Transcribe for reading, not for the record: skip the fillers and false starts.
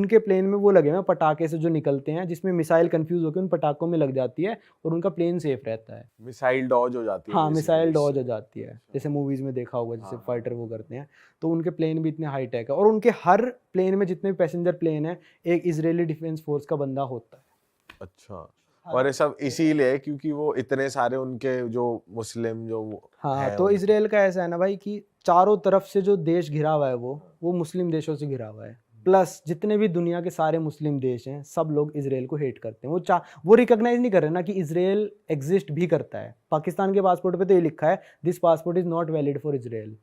उनके प्लेन में वो लगे हुए हैं पटाखे से जो निकलते हैं, जिसमें मिसाइल कंफ्यूज होकर उन पटाखों में लग जाती है और उनका प्लेन सेफ रहता है। मिसाइल डॉज हो जाती है हाँ, मिसाइल बेसिकली डॉज इससे। हो जाती है, अच्छा। जैसे मूवीज में देखा होगा, जैसे हाँ हाँ फाइटर वो हाँ। करते हैं। तो उनके प्लेन भी इतने हाई टेक है, और उनके हर प्लेन में जितने भी पैसेंजर प्लेन है, एक इजरायली डिफेंस फोर्स का बंदा होता है। अच्छा, हर और ये सब प्लेन में। इसीलिए क्योंकि वो इतने सारे उनके जो मुस्लिम जो हाँ, हैं तो उनके। इसराइल का ऐसा है ना भाई कि चारों तरफ से जो देश घिरा हुआ है वो मुस्लिम देशों से घिरा हुआ है। प्लस जितने भी दुनिया के सारे मुस्लिम देश हैं, सब लोग इसराइल को हेट करते हैं। वो रिकॉग्नाइज नहीं कर रहे ना कि इसराइल एग्जिस्ट भी करता है। पाकिस्तान के पासपोर्ट पे तो ये लिखा है, this passport is not valid for Israel.